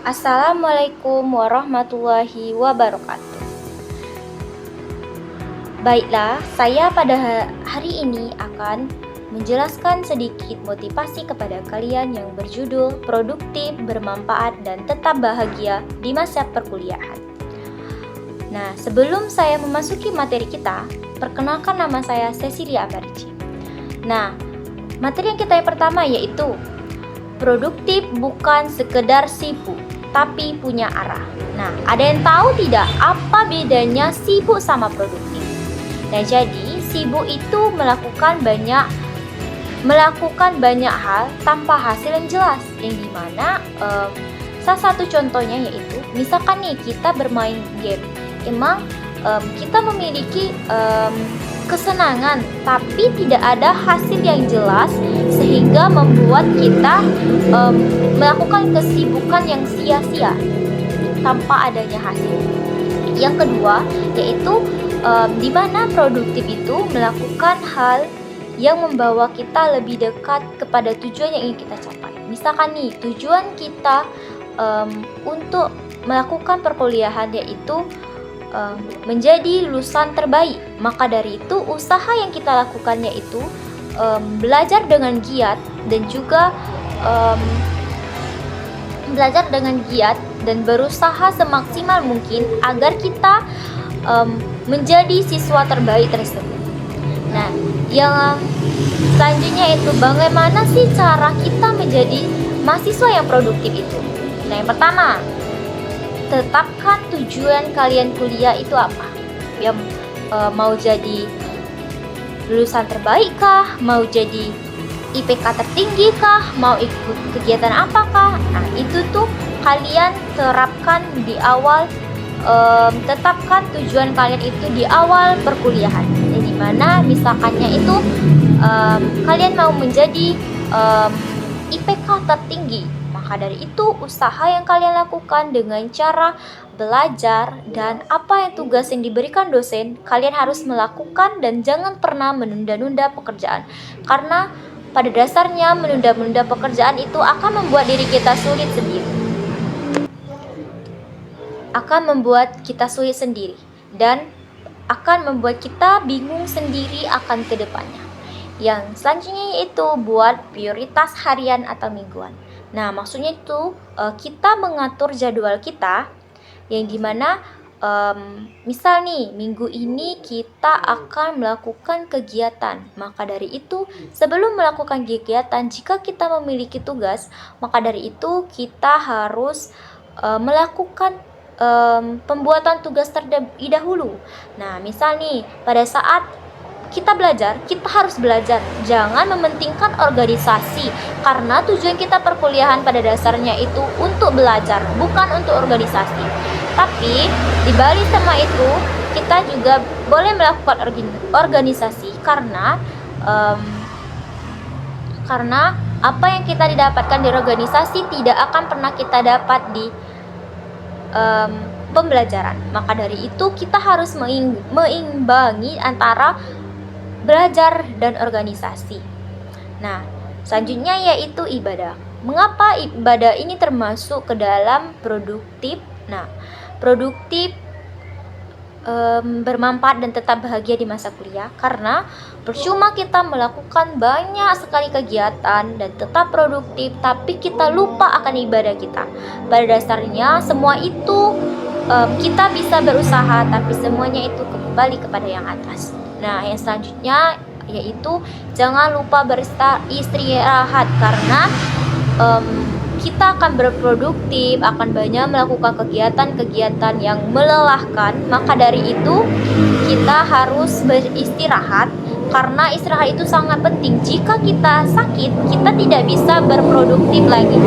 Assalamualaikum warahmatullahi wabarakatuh. Baiklah, saya pada hari ini akan menjelaskan sedikit motivasi kepada kalian yang berjudul produktif, bermanfaat, dan tetap bahagia di masa perkuliahan. Nah, sebelum saya memasuki materi kita, perkenalkan nama saya Cecilia Abarci. Nah, materi yang kita yang pertama yaitu produktif bukan sekedar sibuk, tapi punya arah. Nah, ada yang tahu tidak apa bedanya sibuk sama produktif? Nah, jadi sibuk itu melakukan banyak hal tanpa hasil yang jelas. Yang dimana salah satu contohnya yaitu, misalkan nih kita bermain game, emang kita memiliki kesenangan, tapi tidak ada hasil yang jelas sehingga membuat kita melakukan kesibukan yang sia-sia tanpa adanya hasil. Yang kedua yaitu di mana produktif itu melakukan hal yang membawa kita lebih dekat kepada tujuan yang ingin kita capai. Misalkan nih tujuan kita untuk melakukan perkuliahan yaitu menjadi lulusan terbaik. Maka dari itu usaha yang kita lakukan yaitu belajar dengan giat dan juga berusaha semaksimal mungkin agar kita menjadi siswa terbaik tersebut. Nah, yang selanjutnya itu bagaimana sih cara kita menjadi mahasiswa yang produktif itu? Nah, yang pertama, tetapkan tujuan kalian kuliah itu apa. Yang mau jadi lulusan terbaik kah? Mau jadi IPK tertinggi kah? Mau ikut kegiatan apakah? Nah, itu tuh kalian terapkan di awal. Tetapkan tujuan kalian itu di awal perkuliahan. Jadi dimana misalkannya itu kalian mau menjadi IPK tertinggi, maka dari itu usaha yang kalian lakukan dengan cara belajar dan apa yang tugas yang diberikan dosen kalian harus melakukan dan jangan pernah menunda-nunda pekerjaan, karena pada dasarnya menunda-nunda pekerjaan itu akan membuat diri kita sulit sendiri. Dan akan membuat kita bingung sendiri akan kedepannya. Yang selanjutnya yaitu buat prioritas harian atau mingguan. Nah, maksudnya itu kita mengatur jadwal kita yang dimana misal nih minggu ini kita akan melakukan kegiatan. Maka dari itu sebelum melakukan kegiatan, jika kita memiliki tugas, maka dari itu kita harus melakukan pembuatan tugas terlebih dahulu. Nah, misal nih pada saat kita belajar, kita harus belajar. Jangan mementingkan organisasi, karena tujuan kita perkuliahan pada dasarnya itu untuk belajar, bukan untuk organisasi. Tapi di balik sama itu, kita juga boleh melakukan organisasi karena apa yang kita didapatkan di organisasi tidak akan pernah kita dapat di pembelajaran. Maka dari itu kita harus meimbangi antara belajar dan organisasi. Nah, selanjutnya yaitu ibadah. Mengapa ibadah ini termasuk ke dalam produktif? Nah, produktif bermanfaat dan tetap bahagia di masa kuliah, karena percuma kita melakukan banyak sekali kegiatan dan tetap produktif tapi kita lupa akan ibadah kita. Pada dasarnya semua itu kita bisa berusaha, tapi semuanya itu kembali kepada yang atas. Nah, yang selanjutnya yaitu jangan lupa beristirahat, karena kita akan berproduktif, akan banyak melakukan kegiatan-kegiatan yang melelahkan. Maka dari itu kita harus beristirahat, karena istirahat itu sangat penting. Jika kita sakit, kita tidak bisa berproduktif lagi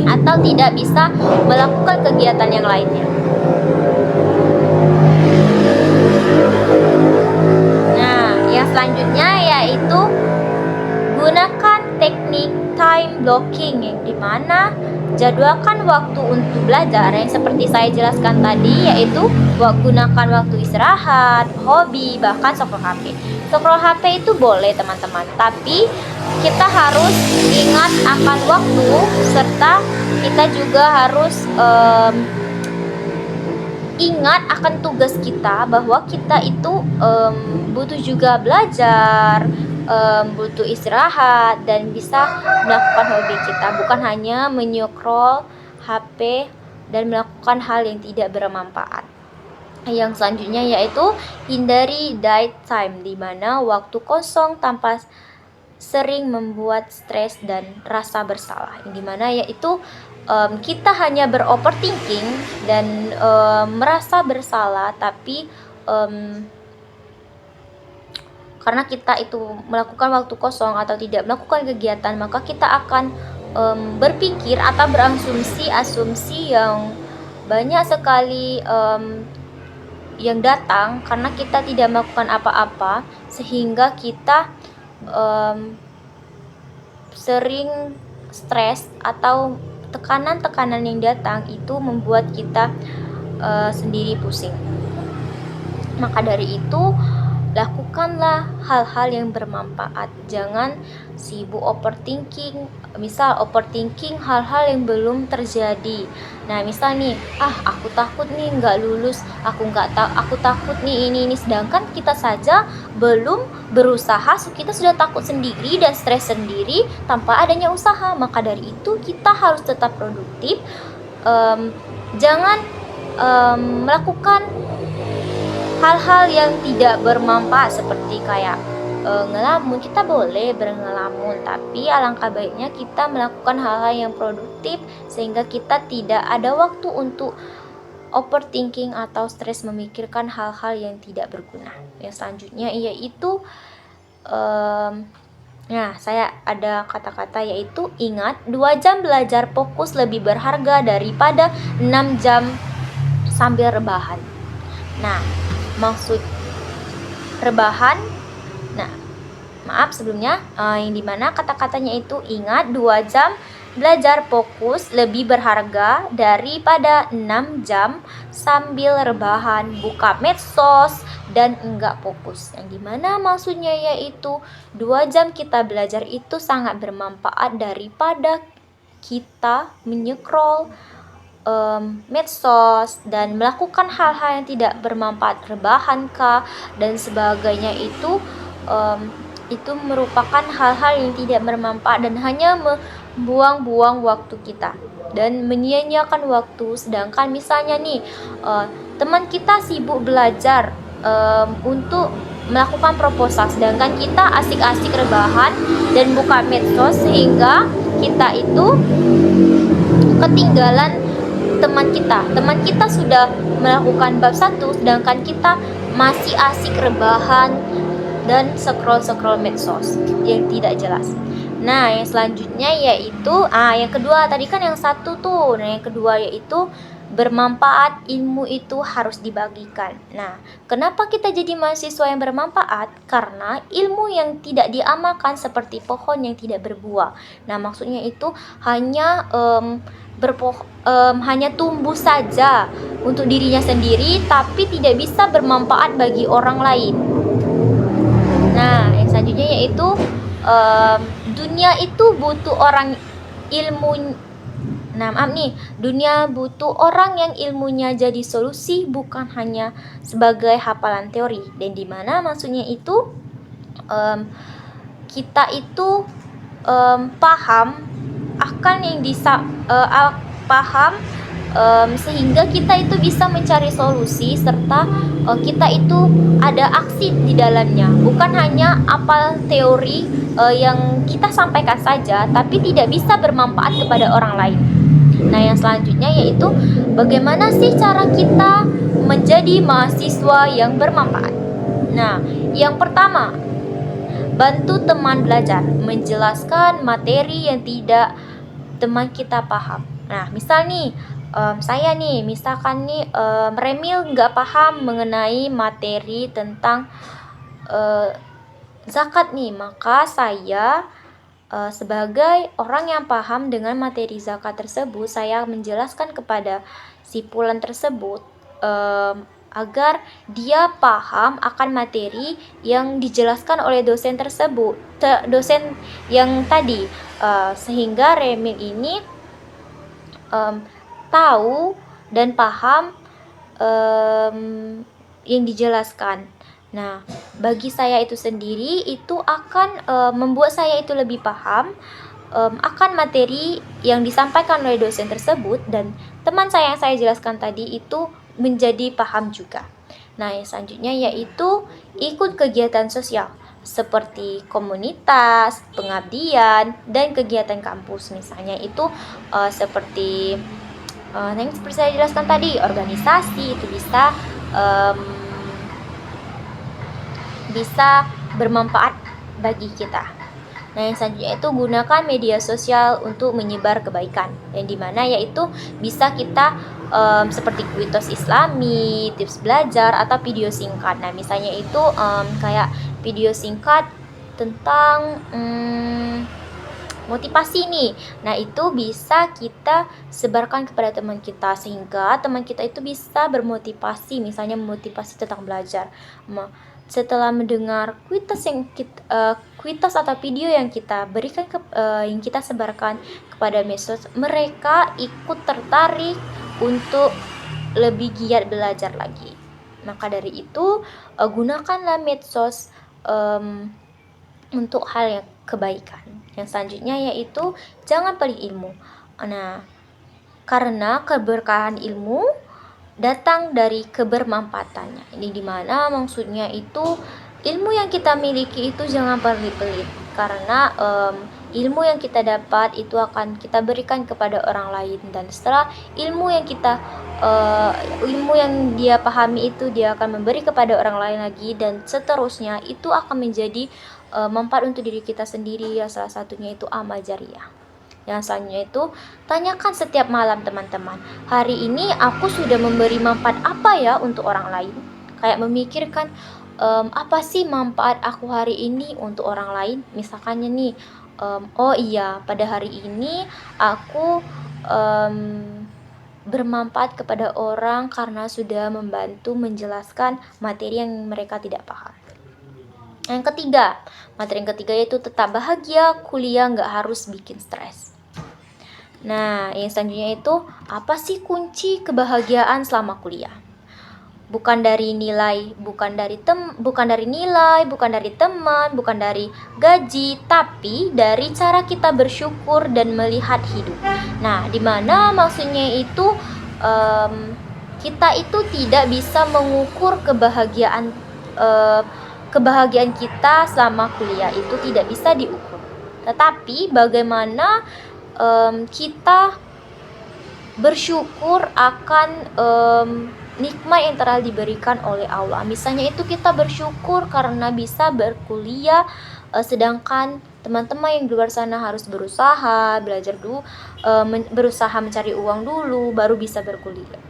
atau tidak bisa melakukan kegiatan yang lainnya. Nah, yang selanjutnya yaitu gunakan teknik time blocking, yang dimana jadwalkan waktu untuk belajar yang seperti saya jelaskan tadi, yaitu gunakan waktu istirahat, hobi, bahkan scroll HP. Scroll HP itu boleh teman-teman, tapi kita harus ingat akan waktu, serta kita juga harus ingat akan tugas kita, bahwa kita itu butuh juga belajar, butuh istirahat, dan bisa melakukan hobi kita, bukan hanya menyukrol HP dan melakukan hal yang tidak bermanfaat. Yang selanjutnya yaitu hindari dead time, di mana waktu kosong tanpa sering membuat stres dan rasa bersalah, yang dimana yaitu kita hanya beroverthinking dan merasa bersalah, tapi karena kita itu melakukan waktu kosong atau tidak melakukan kegiatan, maka kita akan berpikir atau berasumsi yang banyak sekali yang datang karena kita tidak melakukan apa-apa, sehingga kita sering stres atau tekanan-tekanan yang datang itu membuat kita sendiri pusing. Maka dari itu, lakukanlah hal-hal yang bermanfaat. Jangan sibuk overthinking. Misal overthinking hal-hal yang belum terjadi. Nah, misal nih, aku takut nih nggak lulus, aku takut nih ini. Sedangkan kita saja belum berusaha, kita sudah takut sendiri dan stres sendiri tanpa adanya usaha. Maka dari itu kita harus tetap produktif. Jangan melakukan hal-hal yang tidak bermanfaat seperti kayak ngelamun. Kita boleh berngelamun, tapi alangkah baiknya kita melakukan hal-hal yang produktif sehingga kita tidak ada waktu untuk overthinking atau stres memikirkan hal-hal yang tidak berguna. Yang selanjutnya yaitu saya ada kata-kata yaitu ingat, 2 jam belajar fokus lebih berharga daripada 6 jam sambil rebahan. Nah, maksud rebahan, sebelumnya yang dimana kata-katanya itu ingat, 2 jam belajar fokus lebih berharga daripada 6 jam sambil rebahan, buka medsos dan enggak fokus. Yang dimana maksudnya yaitu 2 jam kita belajar itu sangat bermanfaat daripada kita menyekrol medsos dan melakukan hal-hal yang tidak bermanfaat, rebahan dan sebagainya. Itu merupakan hal-hal yang tidak bermanfaat dan hanya membuang-buang waktu kita dan menyia-nyiakan waktu. Sedangkan misalnya nih, teman kita sibuk belajar untuk melakukan proposal, sedangkan kita asik-asik rebahan dan buka medsos, sehingga kita itu ketinggalan teman kita sudah melakukan bab 1, sedangkan kita masih asik rebahan dan scroll medsos yang tidak jelas. Nah, yang selanjutnya yaitu yang kedua, tadi kan yang satu tuh. Nah, yang kedua yaitu bermanfaat, ilmu itu harus dibagikan. Nah, kenapa kita jadi mahasiswa yang bermanfaat? Karena ilmu yang tidak diamalkan seperti pohon yang tidak berbuah. Nah, maksudnya itu hanya hanya tumbuh saja untuk dirinya sendiri, tapi tidak bisa bermanfaat bagi orang lain. Nah, yang selanjutnya yaitu dunia itu butuh orang ilmu. Dunia butuh orang yang ilmunya jadi solusi, bukan hanya sebagai hafalan teori. Dan dimana maksudnya itu kita itu paham akan yang sehingga kita itu bisa mencari solusi, serta kita itu ada aksi di dalamnya, bukan hanya apal teori yang kita sampaikan saja tapi tidak bisa bermanfaat kepada orang lain. Nah, yang selanjutnya yaitu bagaimana sih cara kita menjadi mahasiswa yang bermanfaat. Nah, yang pertama, bantu teman belajar, menjelaskan materi yang tidak teman kita paham. Nah, misal nih, misalkan nih Remil nggak paham mengenai materi tentang zakat nih, maka saya sebagai orang yang paham dengan materi zakat tersebut, saya menjelaskan kepada si Pulan tersebut agar dia paham akan materi yang dijelaskan oleh dosen tersebut, dosen yang tadi, sehingga Remil ini tahu dan paham yang dijelaskan. Nah, bagi saya itu sendiri itu akan membuat saya itu lebih paham akan materi yang disampaikan oleh dosen tersebut, dan teman saya yang saya jelaskan tadi itu menjadi paham juga. Nah, yang selanjutnya yaitu ikut kegiatan sosial seperti komunitas, pengabdian, dan kegiatan kampus. Misalnya itu seperti yang seperti saya jelaskan tadi, organisasi itu bisa bermanfaat bagi kita. Nah, yang selanjutnya itu gunakan media sosial untuk menyebar kebaikan, yang dimana yaitu bisa kita seperti kuitos islami, tips belajar, atau video singkat. Nah, misalnya itu kayak video singkat tentang motivasi nih. Nah, itu bisa kita sebarkan kepada teman kita sehingga teman kita itu bisa bermotivasi, misalnya memotivasi tentang belajar. Setelah mendengar kuitas atau video yang kita berikan yang kita sebarkan kepada medsos, mereka ikut tertarik untuk lebih giat belajar lagi. Maka dari itu gunakanlah medsos untuk hal yang kebaikan. Yang selanjutnya yaitu jangan pelit ilmu. Nah, karena keberkahan ilmu datang dari kebermanfaatannya. Ini dimana maksudnya itu ilmu yang kita miliki itu jangan pelit-pelit, karena ilmu yang kita dapat itu akan kita berikan kepada orang lain, dan setelah ilmu yang dia pahami itu dia akan memberi kepada orang lain lagi, dan seterusnya itu akan menjadi manfaat untuk diri kita sendiri. Ya, salah satunya itu amal jariah. Yang selanjutnya itu tanyakan setiap malam, teman-teman, hari ini aku sudah memberi manfaat apa ya untuk orang lain. Kayak memikirkan apa sih manfaat aku hari ini untuk orang lain. Misalkannya nih, oh iya, pada hari ini aku bermanfaat kepada orang karena sudah membantu menjelaskan materi yang mereka tidak paham. Materi yang ketiga yaitu tetap bahagia, kuliah nggak harus bikin stres. Nah, yang selanjutnya itu apa sih kunci kebahagiaan selama kuliah? Bukan dari nilai, bukan dari teman, bukan dari gaji, tapi dari cara kita bersyukur dan melihat hidup. Nah, dimana maksudnya itu kita itu tidak bisa mengukur kebahagiaan kita selama kuliah itu tidak bisa diukur. Tetapi bagaimana kita bersyukur akan nikmat yang telah diberikan oleh Allah. Misalnya itu kita bersyukur karena bisa berkuliah, sedangkan teman-teman yang di luar sana harus berusaha belajar dulu, berusaha mencari uang dulu baru bisa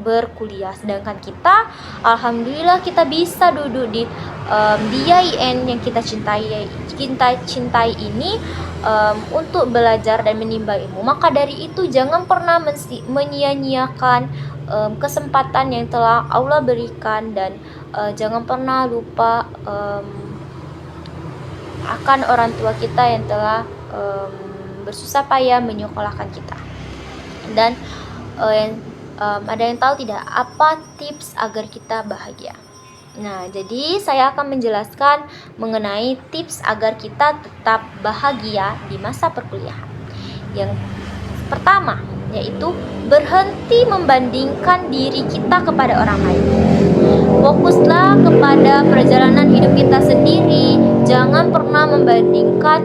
berkuliah. Sedangkan kita, alhamdulillah, kita bisa duduk di IAIN yang kita cintai ini untuk belajar dan menimba ilmu. Maka dari itu jangan pernah menyia-nyiakan kesempatan yang telah Allah berikan, dan jangan pernah lupa akan orang tua kita yang telah bersusah payah menyekolahkan kita. Dan ada yang tahu tidak apa tips agar kita bahagia? Nah, jadi saya akan menjelaskan mengenai tips agar kita tetap bahagia di masa perkuliahan. Yang pertama yaitu berhenti membandingkan diri kita kepada orang lain. Fokuslah kepada perjalanan hidup kita sendiri. Jangan pernah membandingkan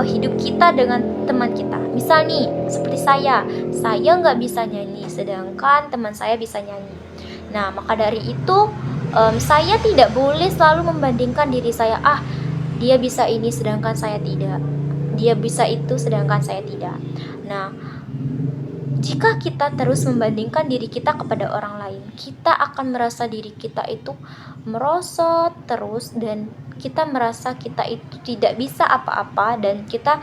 hidup kita dengan teman kita. Misal nih, seperti saya nggak bisa nyanyi, sedangkan teman saya bisa nyanyi. Nah, maka dari itu saya tidak boleh selalu membandingkan diri saya. Dia bisa ini sedangkan saya tidak. Dia bisa itu sedangkan saya tidak. Nah, jika kita terus membandingkan diri kita kepada orang lain, kita akan merasa diri kita itu merosot terus, dan kita merasa kita itu tidak bisa apa-apa, dan kita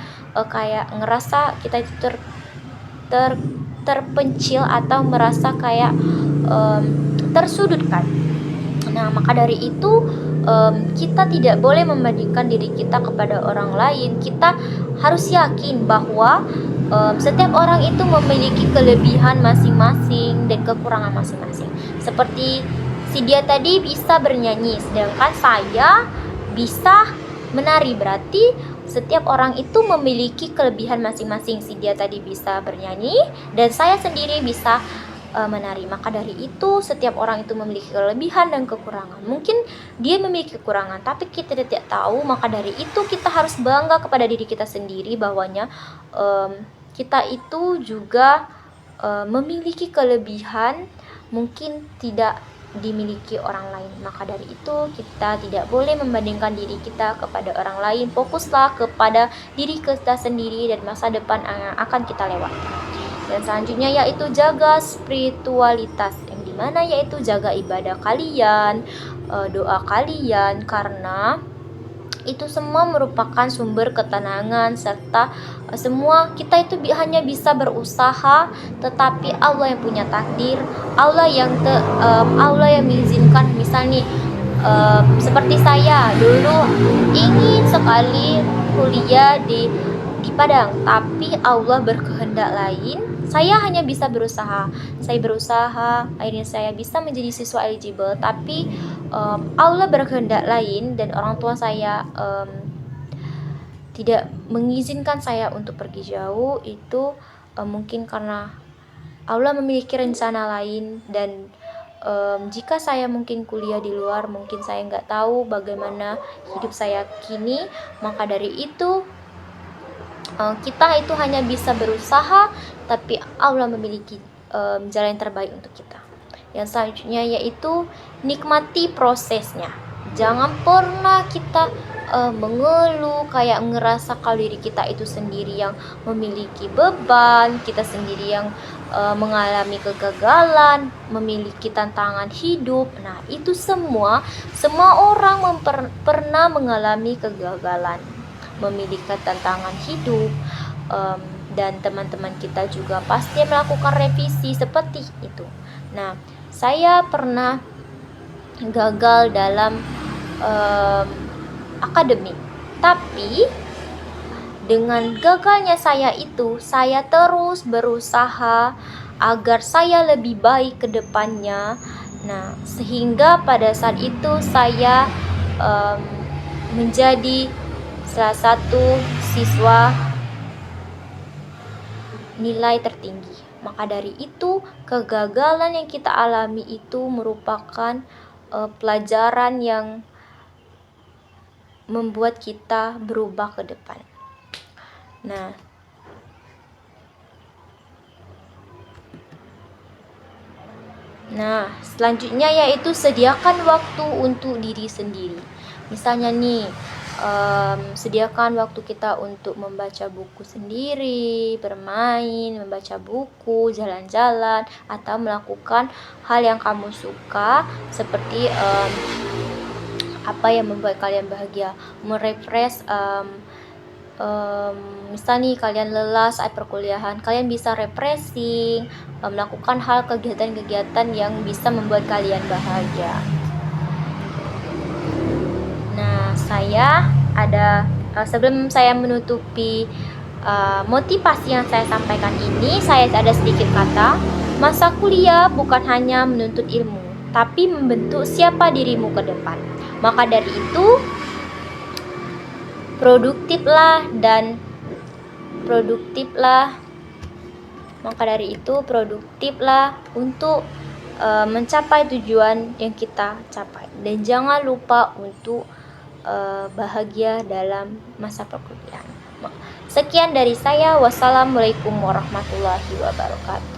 kayak ngerasa kita itu terpencil atau merasa kayak tersudutkan. Nah, maka dari itu kita tidak boleh membandingkan diri kita kepada orang lain. Kita harus yakin bahwa setiap orang itu memiliki kelebihan masing-masing dan kekurangan masing-masing. Seperti si dia tadi bisa bernyanyi, sedangkan saya bisa menari. Berarti setiap orang itu memiliki kelebihan masing-masing. Si dia tadi bisa bernyanyi dan saya sendiri bisa menari. Maka dari itu setiap orang itu memiliki kelebihan dan kekurangan. Mungkin dia memiliki kekurangan tapi kita tidak tahu. Maka dari itu kita harus bangga kepada diri kita sendiri bahwanya kita itu juga memiliki kelebihan mungkin tidak dimiliki orang lain. Maka dari itu kita tidak boleh membandingkan diri kita kepada orang lain. Fokuslah kepada diri kita sendiri dan masa depan yang akan kita lewati. Dan selanjutnya yaitu jaga spiritualitas, yang dimana yaitu jaga ibadah kalian, doa kalian, karena itu semua merupakan sumber ketenangan, serta semua kita itu hanya bisa berusaha, tetapi Allah yang punya takdir, Allah yang mengizinkan. Misalnya seperti saya dulu ingin sekali kuliah di Padang, tapi Allah berkehendak lain. Saya hanya bisa berusaha. Saya berusaha, akhirnya saya bisa menjadi siswa eligible, tapi Allah berkehendak lain dan orang tua saya tidak mengizinkan saya untuk pergi jauh. Itu mungkin karena Allah memiliki rencana lain, dan jika saya mungkin kuliah di luar, mungkin saya nggak tahu bagaimana hidup saya kini. Maka dari itu kita itu hanya bisa berusaha, tapi Allah memiliki jalan yang terbaik untuk kita. Yang selanjutnya yaitu nikmati prosesnya. Jangan pernah kita mengeluh, kayak ngerasa kalau diri kita itu sendiri yang memiliki beban, kita sendiri yang mengalami kegagalan, memiliki tantangan hidup. Nah, itu semua orang pernah mengalami kegagalan, memiliki tantangan hidup, dan teman-teman kita juga pasti melakukan revisi seperti itu. Nah, saya pernah gagal dalam akademik, tapi dengan gagalnya saya itu, saya terus berusaha agar saya lebih baik ke depannya. Nah, sehingga pada saat itu saya menjadi salah satu siswa nilai tertinggi. Maka dari itu, kegagalan yang kita alami itu merupakan pelajaran yang membuat kita berubah ke depan. Nah, selanjutnya yaitu sediakan waktu untuk diri sendiri. Misalnya nih, sediakan waktu kita untuk membaca buku sendiri, bermain, membaca buku, jalan-jalan, atau melakukan hal yang kamu suka, seperti apa yang membuat kalian bahagia, merefresh. Misalnya kalian lelah saat perkuliahan, kalian bisa refreshing, melakukan hal kegiatan-kegiatan yang bisa membuat kalian bahagia. Nah, saya ada sebelum saya menutupi motivasi yang saya sampaikan ini, saya ada sedikit kata. Masa kuliah bukan hanya menuntut ilmu, tapi membentuk siapa dirimu ke depan. Maka dari itu, produktiflah. Maka dari itu, produktiflah untuk mencapai tujuan yang kita capai, dan jangan lupa untuk bahagia dalam masa perkuliahan. Sekian dari saya. Wassalamualaikum warahmatullahi wabarakatuh.